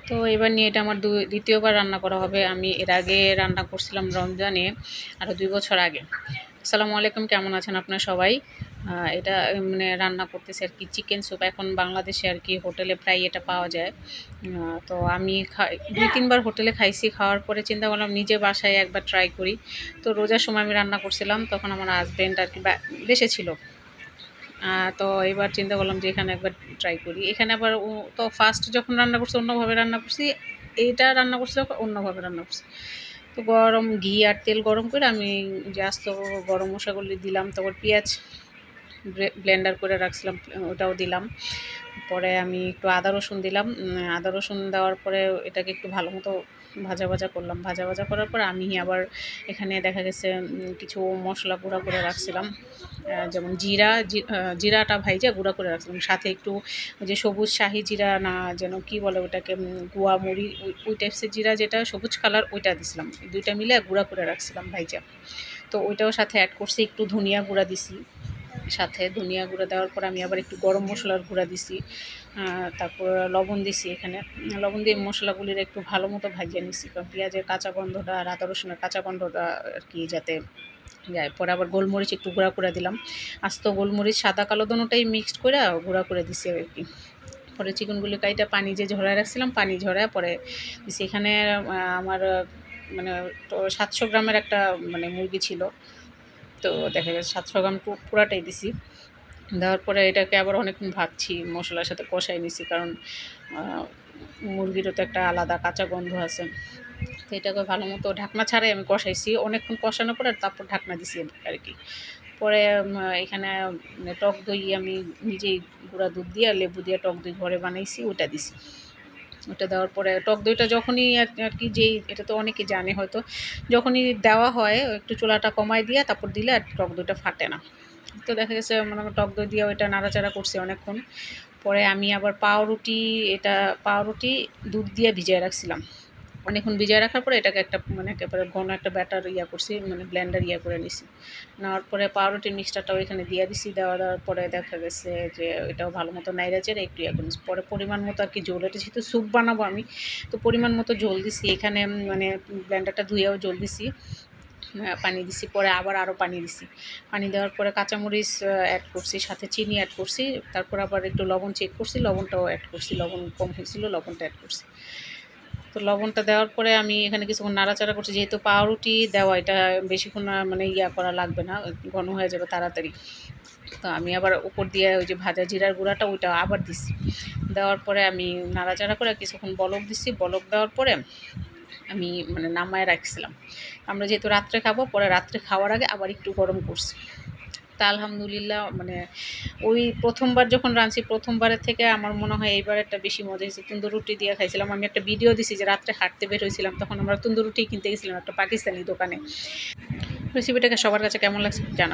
তো এবার নিয়ে এটা আমার দ্বিতীয়বার রান্না করা হবে। আমি এর আগে রান্না করছিলাম রমজানে, আরও ২ বছর আগে। আসসালামু আলাইকুম, কেমন আছেন আপনারা সবাই? এটা মানে রান্না করতেছি আর কি চিকেন স্যুপ। এখন বাংলাদেশে আর কি হোটেলে প্রায় এটা পাওয়া যায়। তো আমি ২-৩ বার হোটেলে খাইছি। খাওয়ার পরে চিন্তা করলাম নিজে বাসায় একবার ট্রাই করি। তো রোজার সময় আমি রান্না করছিলাম, তখন আমার হাসব্যান্ড আর কি দেশে ছিল। তো এবার চিন্তা করলাম যে এখানে একবার ট্রাই করি। এখানে আবার তো ফার্স্ট যখন রান্না করছি অন্যভাবে রান্না করছি, এইটা রান্না করছি যখন অন্যভাবে রান্না করছি। তো গরম ঘি আর তেল গরম করে আমি যে আস্ত গরম মশলাগুলি দিলাম, তারপর পেঁয়াজ ব্লেন্ডার করে রাখছিলাম ওটাও দিলাম। পরে আমি একটু আদা রসুন দিলাম। আদা রসুন দেওয়ার পরে এটাকে একটু ভালো মতো ভাজা করলাম। ভাজা করার পর আমি আবার এখানে দেখা গেছে কিছু মশলা গুঁড়া করে রাখছিলাম। যেমন জিরাটা ভাইজা গুঁড়া করে রাখছিলাম। সাথে একটু ওই যে সবুজ শাহি জিরা না যেন কি বলে ওটাকে, গুয়া মরি, ওই টাইপসের জিরা যেটা সবুজ কালার, ওইটা দিছিলাম। 2টা মিলে গুঁড়া করে রাখছিলাম ভাইজা। তো ওইটাও সাথে অ্যাড করছি। একটু ধনিয়া গুঁড়া দিছি সাথে। ধনিয়া গুঁড়া দেওয়ার পর আমি আবার একটু গরম মশলার গুঁড়া দিছি। তারপর লবণ দিছি এখানে। লবণ দিয়ে মশলাগুলির একটু ভালো মতো ভাজিয়ে নিছি, কারণ পেঁয়াজের কাঁচা গন্ধটা আর আদা রসুনের কাঁচা গন্ধটা আর কি যাতে যায়। পরে আবার গোলমরিচ একটু গুঁড়া করে দিলাম। আস্ত গোলমরিচ সাদা কালো দোনোটাই মিক্সড করে গুঁড়া করে দিছি আর কি। পরে চিকেনগুলি কাইটা পানি যে ঝরায় রাখছিলাম, পানি ঝরায় পরে দিছি। এখানে আমার মানে 700 গ্রামের একটা মানে মুরগি ছিল। তো দেখা গেছে 700 গ্রাম পুরাটাই দিছি। দেওয়ার পরে এটাকে আবার অনেকক্ষণ ভাজছি, মশলার সাথে কষাই নিছি, কারণ মুরগিরও তো একটা আলাদা কাঁচা গন্ধ আছে। তো এটাকে ভালো মতো ঢাকনা ছাড়াই আমি কষাইছি অনেকক্ষণ। কষানোর পরে তারপর ঢাকনা দিছি আর কি। পরে এখানে টক দই আমি নিজেই গুঁড়া দুধ দিয়ে লেবু দিয়ে টক দই ঘরে বানাইছি, ওটা দিছি। ওটা দেওয়ার পরে টক দইটা যখনই আর কি, যেই এটা তো অনেকে জানে হয়তো, যখনই দেওয়া হয় একটু চুলাটা কমায় দিয়ে তারপর দিলে আর টক দইটা ফাটে না। তো দেখা গেছে মানে টক দই দিয়ে ওইটা নাড়াচাড়া করছি অনেকক্ষণ। পরে আমি আবার পাউরুটি দুধ দিয়ে ভিজিয়ে রাখছিলাম। অনেকক্ষণ ভিজিয়ে রাখার পরে এটাকে একটা মানে একেবারে ঘন একটা ব্যাটার করছি, মানে ব্লেন্ডার করে নিছি। নেওয়ার পরে পাউরুটির মিক্সচারটাও এখানে দিয়ে দিছি। দেওয়ার পরে দেখা গেছে যে এটাও ভালো মতো নাইড়া চেড়ে একটু করে নিছি। পরে পরিমাণ মতো আর কি ঝোল, এটা যেহেতু স্যুপ বানাবো আমি, তো পরিমাণ মতো ঝোল দিছি এখানে। মানে ব্লেন্ডারটা ধুয়েও ঝোল দিছি, পানি দিছি। পরে আরও পানি দিছি। পানি দেওয়ার পরে কাঁচামরিচ অ্যাড করছি, সাথে চিনি অ্যাড করছি। তারপর আবার একটু লবণ চেক করছি, লবণটাও অ্যাড করছি। লবণ কম হয়েছিল, লবণটা অ্যাড করছি। তো লবণটা দেওয়ার পরে আমি এখানে কিছুক্ষণ নাড়াচাড়া করছি। যেহেতু পাউরুটি দেওয়া, এটা বেশিক্ষণ মানে করা লাগবে না, ঘন হয়ে যাবে তাড়াতাড়ি। তো আমি আবার উপর দিয়ে ওই যে ভাজা জিরার গুঁড়াটা ওইটা আবার দিছি। দেওয়ার পরে আমি নাড়াচাড়া করে কিছুক্ষণ বলক দিছি। বলক দেওয়ার পরে আমি মানে নামায় রাখছিলাম। আমরা যেহেতু রাত্রে খাবো, পরে রাত্রে খাওয়ার আগে আবার একটু গরম করছি। তা আলহামদুলিল্লাহ, মানে ওই প্রথমবার যখন রাঁধছি, প্রথমবারের থেকে আমার মনে হয় এইবারেরটা বেশি মজা হয়েছে। তন্দুর রুটি দিয়ে খাইছিলাম। আমি একটা ভিডিও দিছি যে রাত্রে হাঁটতে বের হয়েছিলাম, তখন আমরা তন্দুর রুটি কিনতে গেছিলাম একটা পাকিস্তানি দোকানে। রেসিপিটাকে সবার কাছে কেমন লাগছে জানাবেন।